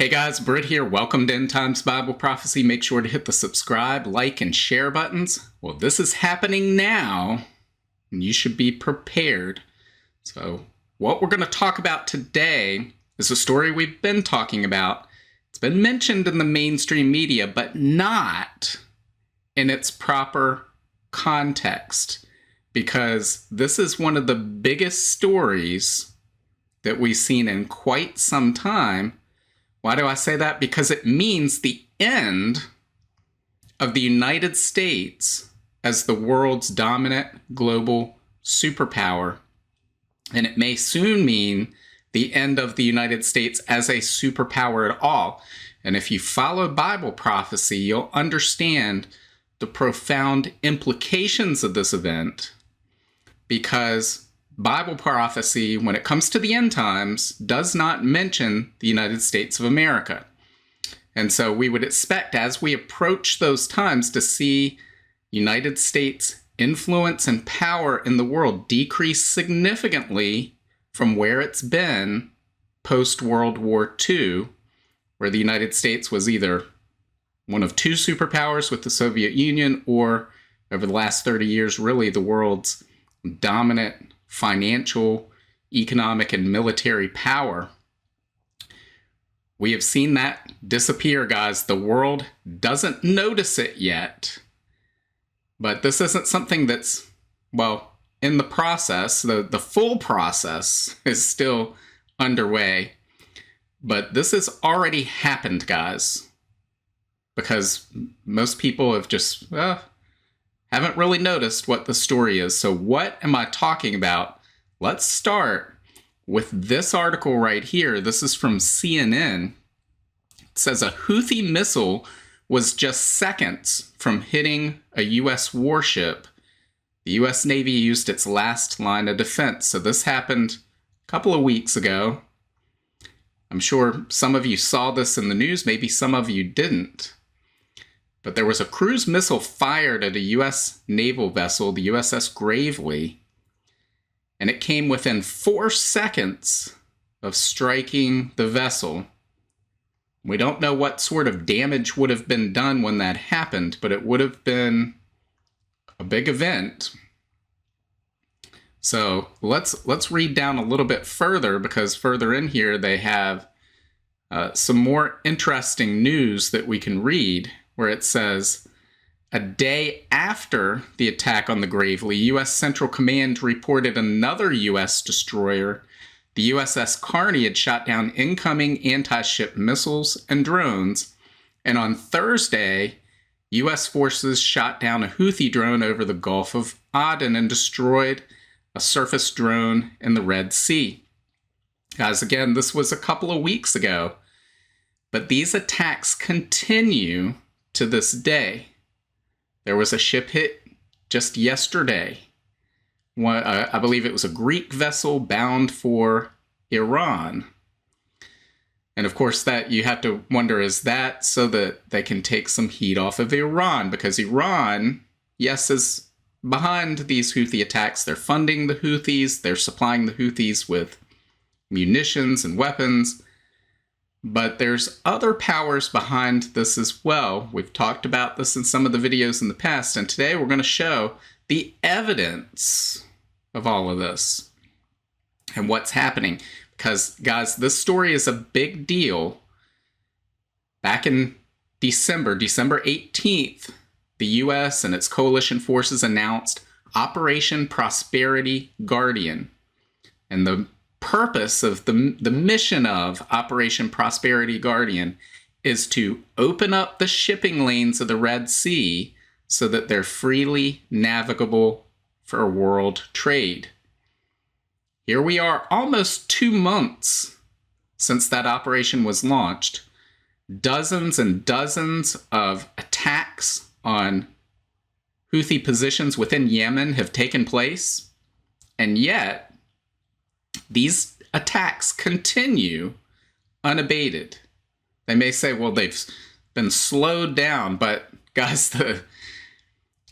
Hey guys, Britt here. Welcome to End Times Bible Prophecy. Make sure to hit the subscribe, like, and share buttons. Well, this is happening now, and you should be prepared. So, what we're going to talk about today is a story we've been talking about. It's been mentioned in the mainstream media, but not in its proper context, because this is one of the biggest stories that we've seen in quite some time. Why do I say that? Because it means the end of the United States as the world's dominant global superpower. And it may soon mean the end of the United States as a superpower at all. And if you follow Bible prophecy, you'll understand the profound implications of this event, because Bible prophecy, when it comes to the end times, does not mention the United States of America. And so we would expect, as we approach those times, to see United States influence and power in the world decrease significantly from where it's been post-World War II, where the United States was either one of two superpowers with the Soviet Union, or over the last 30 years, really the world's dominant financial, economic, and military power. We have seen that disappear, guys. The world doesn't notice it yet. But this isn't something that's, well, in the process. The full process is still underway. But this has already happened, guys, because most people have just haven't really noticed what the story is. So what am I talking about? Let's start with this article right here. This is from CNN. It says a Houthi missile was just seconds from hitting a U.S. warship. The U.S. Navy used its last line of defense. So this happened a couple of weeks ago. I'm sure some of you saw this in the news. Maybe some of you didn't. But there was a cruise missile fired at a U.S. naval vessel, the USS Gravely, and it came within 4 seconds of striking the vessel. We don't know what sort of damage would have been done when that happened, but it would have been a big event. So let's read down a little bit further, because further in here they have some more interesting news that we can read, where it says, a day after the attack on the Gravely, U.S. Central Command reported another U.S. destroyer, the USS Carney, had shot down incoming anti-ship missiles and drones. And on Thursday, U.S. forces shot down a Houthi drone over the Gulf of Aden and destroyed a surface drone in the Red Sea. Guys, again, this was a couple of weeks ago, but these attacks continue to this day. There was a ship hit just yesterday. I believe it was a Greek vessel bound for Iran. And of course, that you have to wonder, is that so that they can take some heat off of Iran? Because Iran, yes, is behind these Houthi attacks. They're funding the Houthis. They're supplying the Houthis with munitions and weapons. But there's other powers behind this as well. We've talked about this in some of the videos in the past, and today we're going to show the evidence of all of this and what's happening. Because, guys, this story is a big deal. Back in December 18th, the U.S. and its coalition forces announced Operation Prosperity Guardian. And the purpose of the mission of Operation Prosperity Guardian is to open up the shipping lanes of the Red Sea so that they're freely navigable for world trade. Here we are, almost 2 months since that operation was launched. Dozens and dozens of attacks on Houthi positions within Yemen have taken place, and yet these attacks continue unabated. They may say, well, they've been slowed down, but guys, the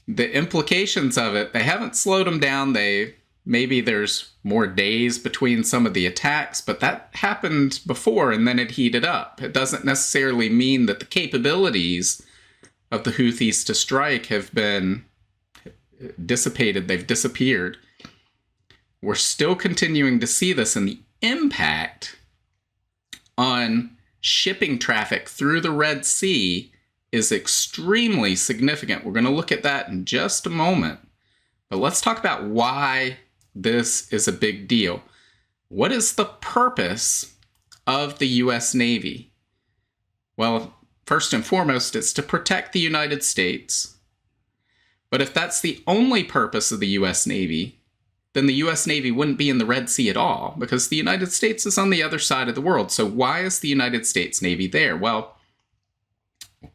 implications of it, they haven't slowed them down. They maybe there's more days between some of the attacks, but that happened before and then it heated up. It doesn't necessarily mean that the capabilities of the Houthis to strike have been dissipated. They've disappeared. We're still continuing to see this, and the impact on shipping traffic through the Red Sea is extremely significant. We're going to look at that in just a moment. But let's talk about why this is a big deal. What is the purpose of the U.S. Navy? Well, first and foremost, it's to protect the United States. But if that's the only purpose of the U.S. Navy, then the U.S. Navy wouldn't be in the Red Sea at all, because the United States is on the other side of the world. So why is the United States Navy there? Well,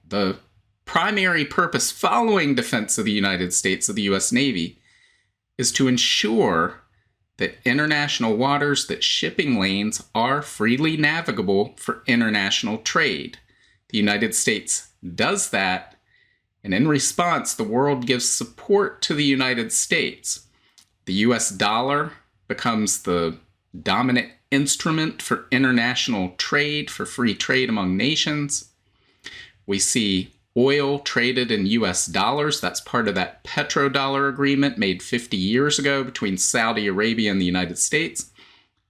the primary purpose following defense of the United States of the U.S. Navy is to ensure that international waters, that shipping lanes are freely navigable for international trade. The United States does that, and in response, the world gives support to the United States. The US dollar becomes the dominant instrument for international trade, for free trade among nations. We see oil traded in US dollars. That's part of that Petrodollar agreement made 50 years ago between Saudi Arabia and the United States.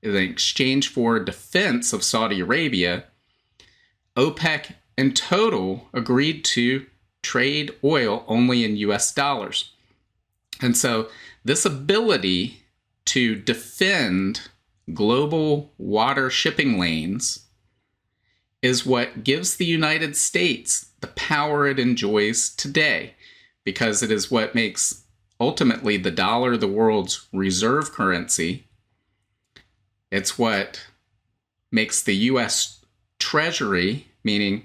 In exchange for defense of Saudi Arabia, OPEC in total agreed to trade oil only in US dollars. And so this ability to defend global water shipping lanes is what gives the United States the power it enjoys today, because it is what makes ultimately the dollar the world's reserve currency. It's what makes the U.S. Treasury, meaning,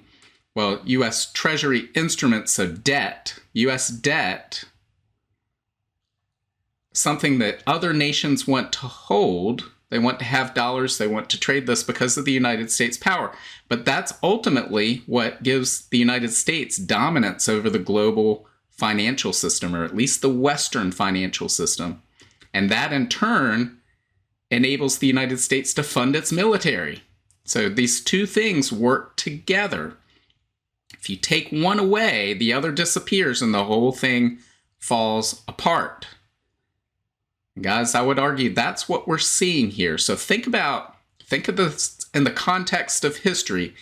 well, U.S. Treasury instruments of debt, U.S. debt, something that other nations want to hold. They want to have dollars. They want to trade this because of the United States' power. But that's ultimately what gives the United States dominance over the global financial system, or at least the Western financial system. And that in turn enables the United States to fund its military. So these two things work together. If you take one away, the other disappears and the whole thing falls apart. Guys, I would argue that's what we're seeing here. So think of this in the context of history.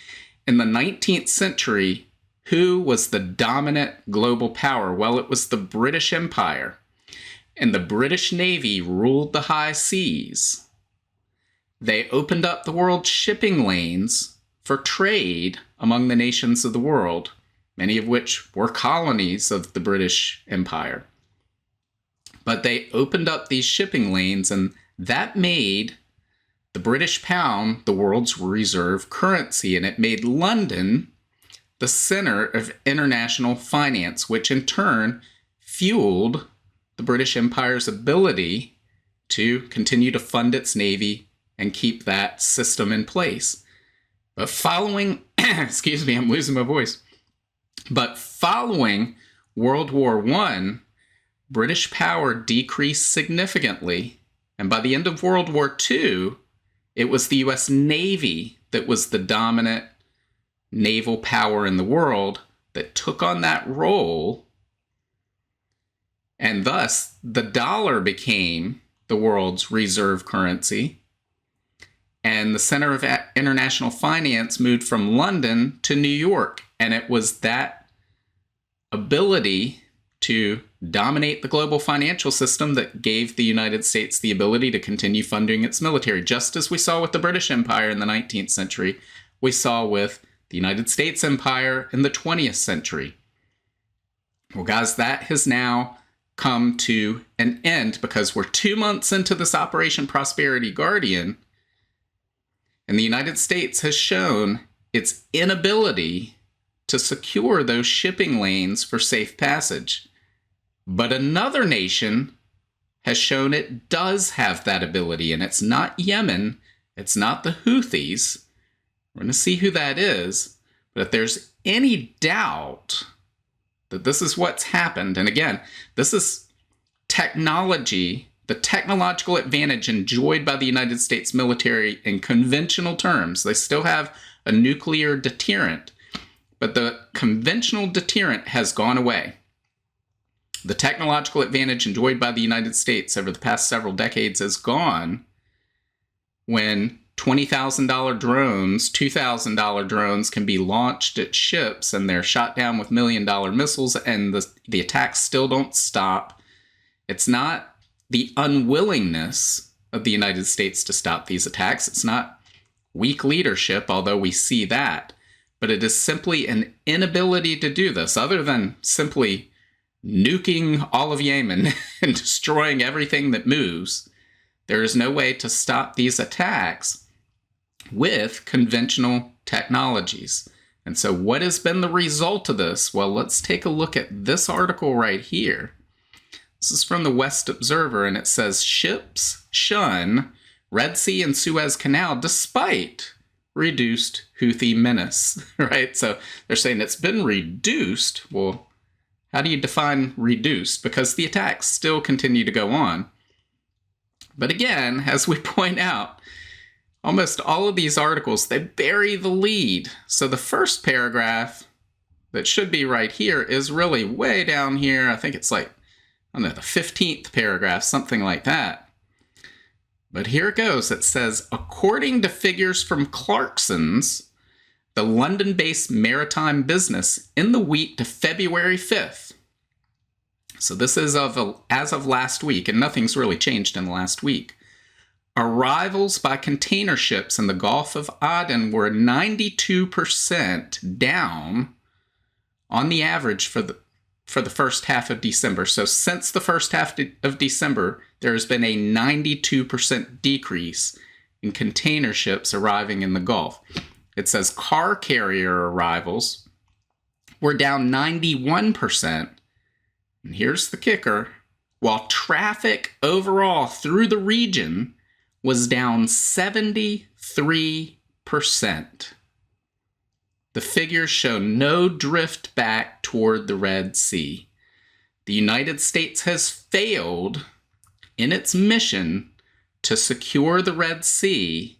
In the 19th century, who was the dominant global power? Well, it was the British Empire. And the British Navy ruled the high seas. They opened up the world's shipping lanes for trade among the nations of the world, many of which were colonies of the British Empire. But they opened up these shipping lanes, and that made the British pound the world's reserve currency, and it made London the center of international finance, which in turn fueled the British Empire's ability to continue to fund its navy and keep that system in place. But following, excuse me, I'm losing my voice. But following World War I, British power decreased significantly, and by the end of World War II, it was the U.S. Navy that was the dominant naval power in the world that took on that role, and thus the dollar became the world's reserve currency, and the center of international finance moved from London to New York, and it was that ability to dominate the global financial system that gave the United States the ability to continue funding its military. Just as we saw with the British Empire in the 19th century, we saw with the United States Empire in the 20th century. Well, guys, that has now come to an end because we're 2 months into this Operation Prosperity Guardian, and the United States has shown its inability to secure those shipping lanes for safe passage. But another nation has shown it does have that ability, and it's not Yemen, it's not the Houthis. We're going to see who that is. But if there's any doubt that this is what's happened, and again, this is technology the technological advantage enjoyed by the United States military in conventional terms. They still have a nuclear deterrent, but the conventional deterrent has gone away. The technological advantage enjoyed by the United States over the past several decades is gone when $20,000 drones, $2,000 drones can be launched at ships and they're shot down with $1 million missiles and the attacks still don't stop. It's not the unwillingness of the United States to stop these attacks. It's not weak leadership, although we see that. But it is simply an inability to do this, other than simply nuking all of Yemen and destroying everything that moves. There is no way to stop these attacks with conventional technologies. And so what has been the result of this? Well, let's take a look at this article right here. This is from the West Observer, and it says, ships shun Red Sea and Suez Canal despite reduced Houthi menace, right? So they're saying it's been reduced. Well, how do you define reduced? Because the attacks still continue to go on. But again, as we point out, almost all of these articles, they bury the lead. So the first paragraph that should be right here is really way down here. I think it's like, I don't know, the 15th paragraph, something like that. But here it goes. It says, according to figures from Clarkson's, the London-based maritime business in the week to February 5th. So this is as of last week, and nothing's really changed in the last week. Arrivals by container ships in the Gulf of Aden were 92% down on the average for the first half of December. So since the first half of December, there has been a 92% decrease in container ships arriving in the Gulf. It says car carrier arrivals were down 91%. And here's the kicker. While traffic overall through the region was down 73%. The figures show no drift back toward the Red Sea. The United States has failed in its mission to secure the Red Sea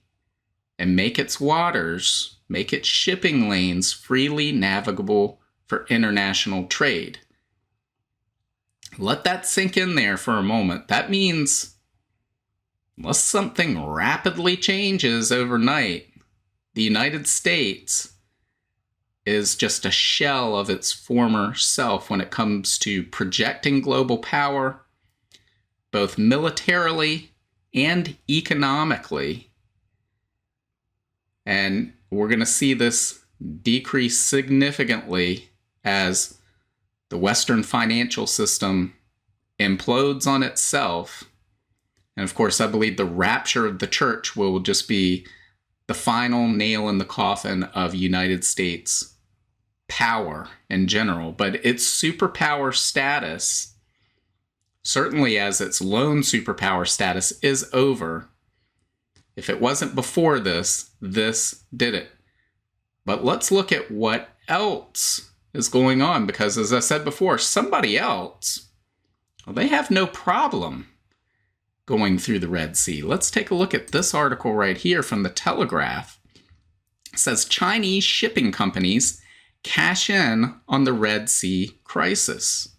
and make its waters, make its shipping lanes freely navigable for international trade. Let that sink in there for a moment. That means unless something rapidly changes overnight, the United States is just a shell of its former self when it comes to projecting global power, both militarily and economically. And we're going to see this decrease significantly as the Western financial system implodes on itself. And of course, I believe the rapture of the church will just be the final nail in the coffin of United States power in general. But its superpower status, certainly as its lone superpower status, is over. If it wasn't before this, this did it. But let's look at what else is going on, because as I said before, somebody else, well, they have no problem going through the Red Sea. Let's take a look at this article right here from the Telegraph. It says Chinese shipping companies cash in on the Red Sea crisis.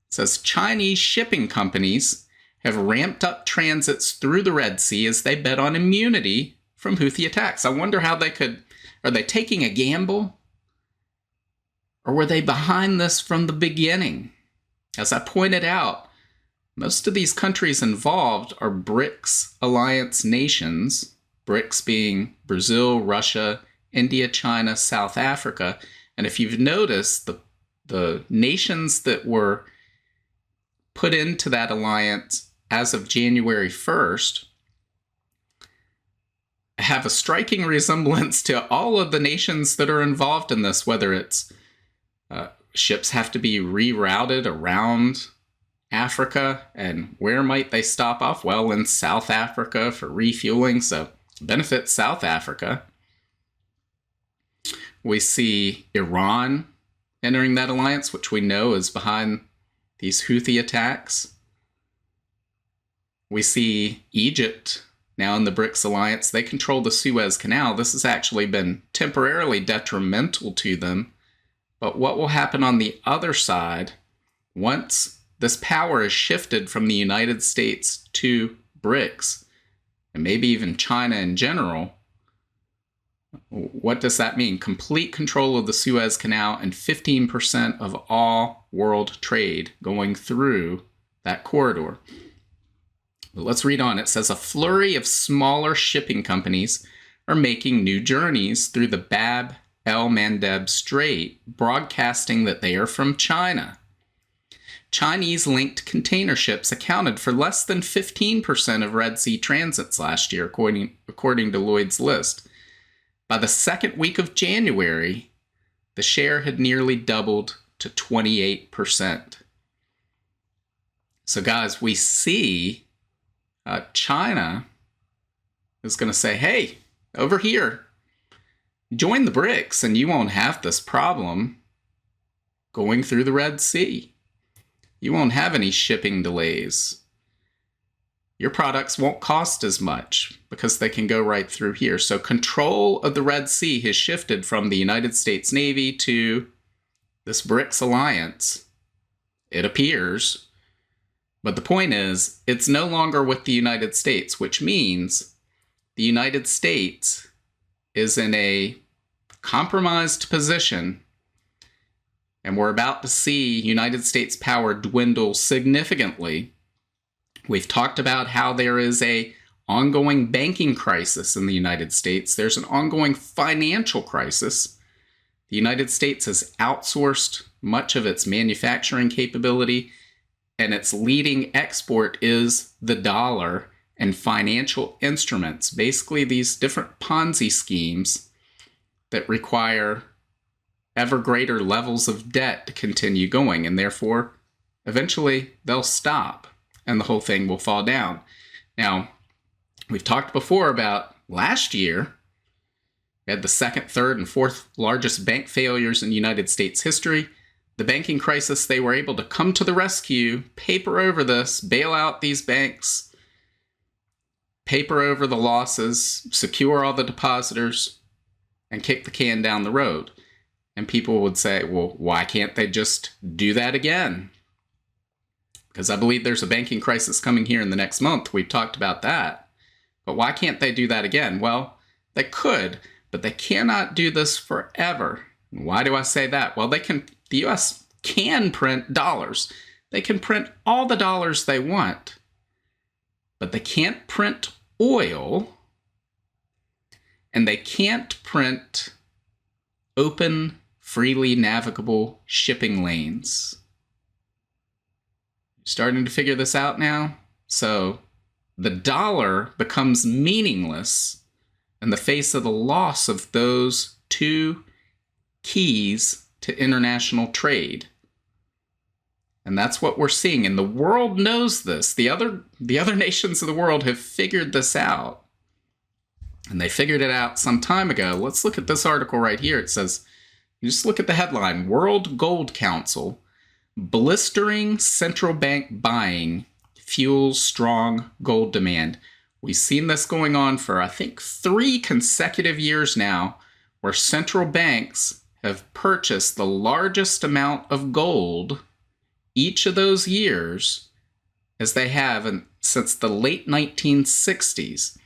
It says Chinese shipping companies have ramped up transits through the Red Sea as they bet on immunity from Houthi attacks. I wonder how they could, are they taking a gamble? Or were they behind this from the beginning? As I pointed out, most of these countries involved are BRICS alliance nations, BRICS being Brazil, Russia, India, China, South Africa. And if you've noticed, the nations that were put into that alliance as of January 1st have a striking resemblance to all of the nations that are involved in this, whether it's ships have to be rerouted around Africa, and where might they stop off? Well, in South Africa for refueling, so benefits South Africa. We see Iran entering that alliance, which we know is behind these Houthi attacks. We see Egypt now in the BRICS alliance. They control the Suez Canal. This has actually been temporarily detrimental to them. But what will happen on the other side once this power is shifted from the United States to BRICS, and maybe even China in general? What does that mean? Complete control of the Suez Canal and 15% of all world trade going through that corridor. But let's read on. It says, a flurry of smaller shipping companies are making new journeys through the Bab el-Mandeb Strait, broadcasting that they are from China. Chinese-linked container ships accounted for less than 15% of Red Sea transits last year, according to Lloyd's List. By the second week of January, the share had nearly doubled to 28%. So guys, we see China is going to say, hey, over here, join the BRICS and you won't have this problem going through the Red Sea. You won't have any shipping delays. Your products won't cost as much because they can go right through here. So control of the Red Sea has shifted from the United States Navy to this BRICS alliance, it appears. But the point is, it's no longer with the United States, which means the United States is in a compromised position, and we're about to see United States power dwindle significantly. We've talked about how there is an ongoing banking crisis in the United States. There's an ongoing financial crisis. The United States has outsourced much of its manufacturing capability, and its leading export is the dollar and financial instruments, basically these different Ponzi schemes that require ever greater levels of debt to continue going, and therefore eventually they'll stop and the whole thing will fall down. Now, we've talked before about last year, we had the second, third, and fourth largest bank failures in United States history. The banking crisis, they were able to come to the rescue, paper over this, bail out these banks, paper over the losses, secure all the depositors, and kick the can down the road. And people would say, well, why can't they just do that again? Because I believe there's a banking crisis coming here in the next month. We've talked about that. But why can't they do that again? Well, they could, but they cannot do this forever. And why do I say that? Well, the U.S. can print dollars. They can print all the dollars they want, but they can't print oil, and they can't print open, freely navigable shipping lanes. Starting to figure this out now? So the dollar becomes meaningless in the face of the loss of those two keys to international trade. And that's what we're seeing. And the world knows this. The other nations of the world have figured this out. And they figured it out some time ago. Let's look at this article right here. It says, just look at the headline, World Gold Council, blistering central bank buying fuels strong gold demand. We've seen this going on for, I think, 3 consecutive years now, where central banks have purchased the largest amount of gold each of those years as they have since the late 1960s.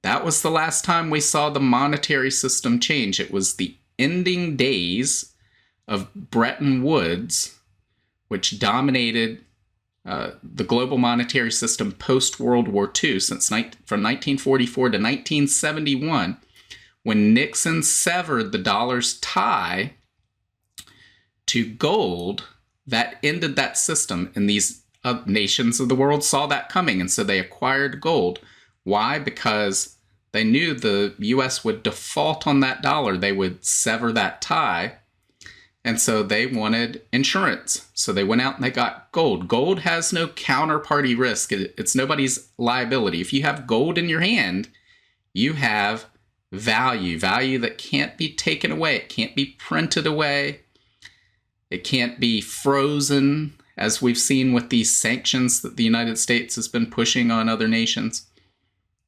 That was the last time we saw the monetary system change. It was the ending days of Bretton Woods, which dominated the global monetary system post-World War II from 1944 to 1971, when Nixon severed the dollar's tie to gold. That ended that system, and these nations of the world saw that coming, and so they acquired gold. Why? Because they knew the U.S. would default on that dollar. They would sever that tie. And so they wanted insurance. So they went out and they got gold. Gold has no counterparty risk. It's nobody's liability. If you have gold in your hand, you have value that can't be taken away. It can't be printed away. It can't be frozen as we've seen with these sanctions that the United States has been pushing on other nations.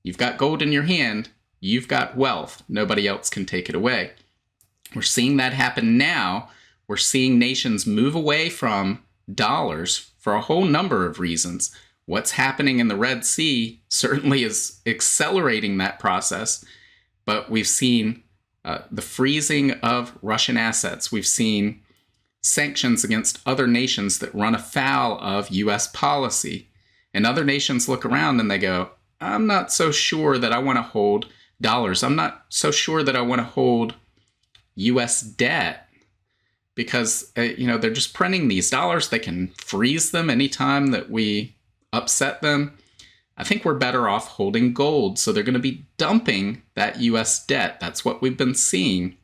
You've got gold in your hand, you've got wealth. Nobody else can take it away. We're seeing that happen now. We're seeing nations move away from dollars for a whole number of reasons. What's happening in the Red Sea certainly is accelerating that process, but we've seen the freezing of Russian assets. We've seen sanctions against other nations that run afoul of U.S. policy. And other nations look around and they go, I'm not so sure that I want to hold dollars. I'm not so sure that I want to hold U.S. debt because, they're just printing these dollars. They can freeze them anytime that we upset them. I think we're better off holding gold. So they're going to be dumping that U.S. debt. That's what we've been seeing.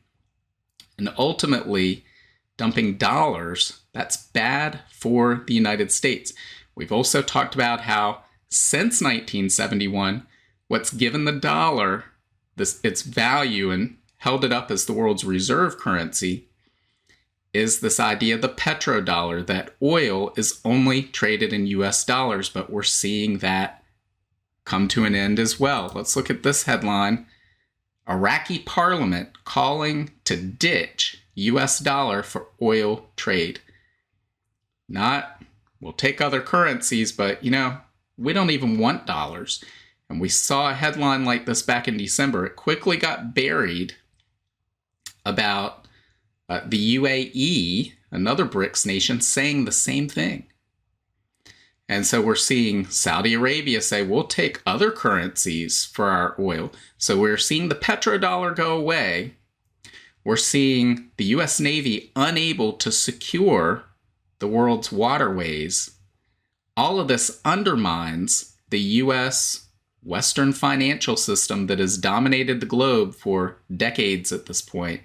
And ultimately, dumping dollars, that's bad for the United States. We've also talked about how since 1971, what's given the dollar its value and held it up as the world's reserve currency is this idea of the petrodollar, that oil is only traded in US dollars, but we're seeing that come to an end as well. Let's look at this headline. Iraqi parliament calling to ditch US dollar for oil trade. We'll take other currencies, but we don't even want dollars. And we saw a headline like this back in December. It quickly got buried about the UAE, another BRICS nation, saying the same thing. And so we're seeing Saudi Arabia say, we'll take other currencies for our oil. So we're seeing the petrodollar go away. We're seeing the U.S. Navy unable to secure the world's waterways. All of this undermines the U.S. Western financial system that has dominated the globe for decades at this point.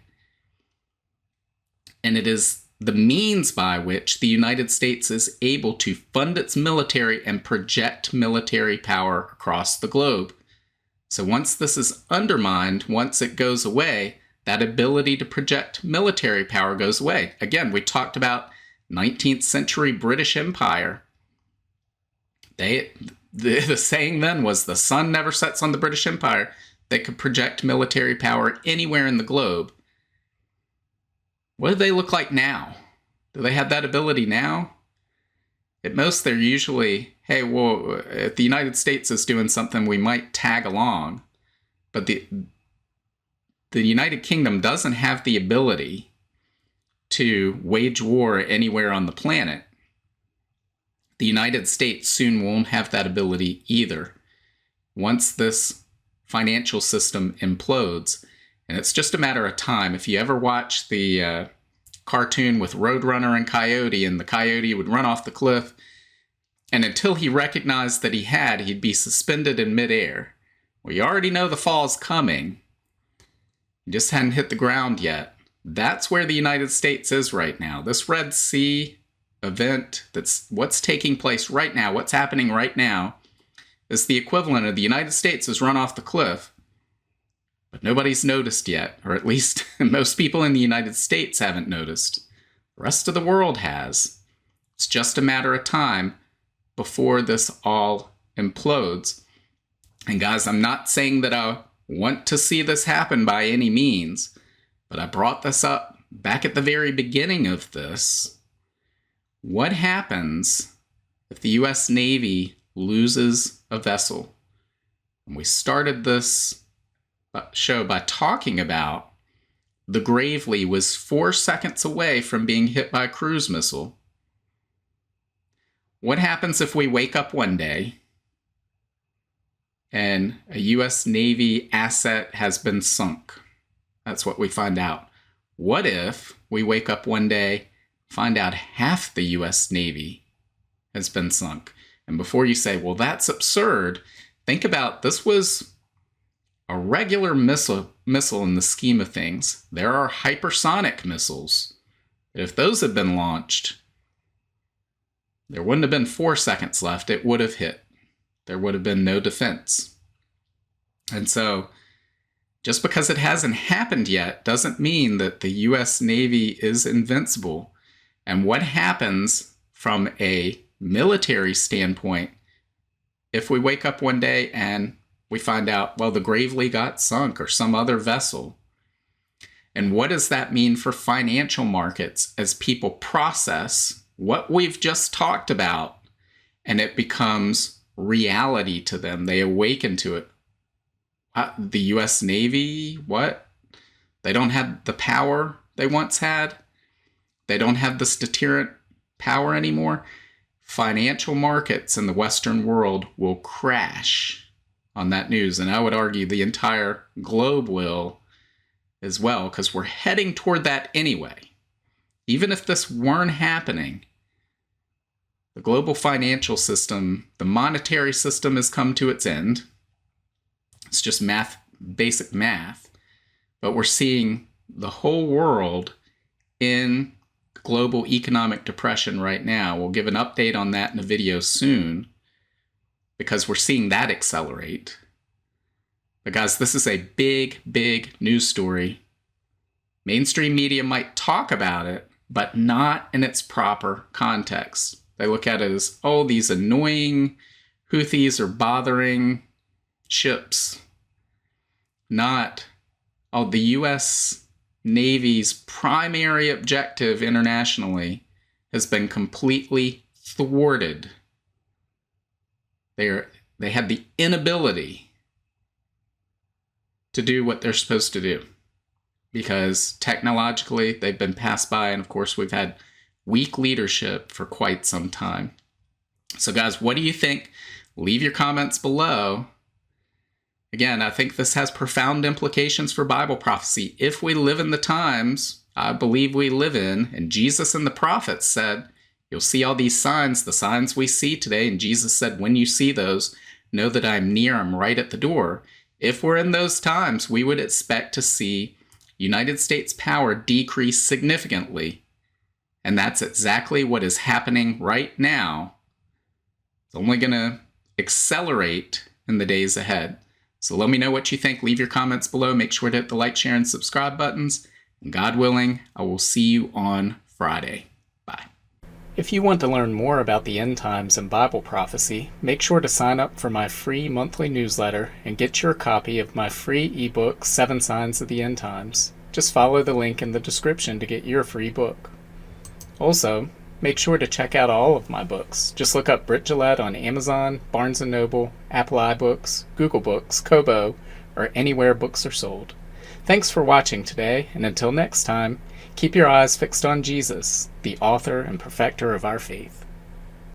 And it is the means by which the United States is able to fund its military and project military power across the globe. So once this is undermined, once it goes away, that ability to project military power goes away. Again, we talked about 19th century British Empire. The saying then was the sun never sets on the British Empire. They could project military power anywhere in the globe. What do they look like now? Do they have that ability now? At most, they're usually, hey, well, if the United States is doing something, we might tag along. But the United Kingdom doesn't have the ability to wage war anywhere on the planet. The United States soon won't have that ability either. Once this financial system implodes, and it's just a matter of time. If you ever watch the cartoon with Roadrunner and Coyote, and the coyote would run off the cliff, and until he recognized that he'd be suspended in midair. Well, you already know the fall's coming. You just hadn't hit the ground yet. That's where the United States is right now. This Red Sea event, that's what's taking place right now, what's happening right now, is the equivalent of the United States has run off the cliff. But nobody's noticed yet, or at least most people in the United States haven't noticed. The rest of the world has. It's just a matter of time before this all implodes. And guys, I'm not saying that I want to see this happen by any means, but I brought this up back at the very beginning of this. What happens if the U.S. Navy loses a vessel? And we started this show by talking about the Gravely was 4 seconds away from being hit by a cruise missile. What happens if we wake up one day and a U.S. Navy asset has been sunk? That's what we find out. What if we wake up one day, find out half the U.S. Navy has been sunk? And before you say, well, that's absurd, think about this was a regular missile in the scheme of things. There are hypersonic missiles. If those had been launched, there wouldn't have been 4 seconds left. It would have hit. There would have been no defense. And so, just because it hasn't happened yet doesn't mean that the U.S. Navy is invincible. And what happens from a military standpoint, if we wake up one day and we find out, well, the Gravely got sunk or some other vessel. And what does that mean for financial markets as people process what we've just talked about and it becomes reality to them? They awaken to it. The U.S. Navy, what? They don't have the power they once had. They don't have this deterrent power anymore. Financial markets in the Western world will crash on that news. And I would argue the entire globe will as well, because we're heading toward that anyway. Even if this weren't happening, the global financial system, the monetary system has come to its end. It's just math, basic math. But we're seeing the whole world in global economic depression right now. We'll give an update on that in a video soon, because we're seeing that accelerate. But guys, this is a big, big news story. Mainstream media might talk about it, but not in its proper context. They look at it as, oh, these annoying Houthis are bothering ships. Not, oh, the U.S. Navy's primary objective internationally has been completely thwarted. They had the inability to do what they're supposed to do because technologically they've been passed by, and of course we've had weak leadership for quite some time. So guys, what do you think? Leave your comments below. Again, I think this has profound implications for Bible prophecy. If we live in the times I believe we live in, and Jesus and the prophets said, you'll see all these signs, the signs we see today, and Jesus said, when you see those, know that I'm near, I'm right at the door. If we're in those times, we would expect to see United States power decrease significantly. And that's exactly what is happening right now. It's only going to accelerate in the days ahead. So let me know what you think. Leave your comments below. Make sure to hit the like, share, and subscribe buttons. And God willing, I will see you on Friday. Bye. If you want to learn more about the end times and Bible prophecy, make sure to sign up for my free monthly newsletter and get your copy of my free ebook, 7 Signs of the End Times. Just follow the link in the description to get your free book. Also, make sure to check out all of my books. Just look up Britt on Amazon, Barnes & Noble, Apple iBooks, Google Books, Kobo, or anywhere books are sold. Thanks for watching today, and until next time, keep your eyes fixed on Jesus, the author and perfecter of our faith.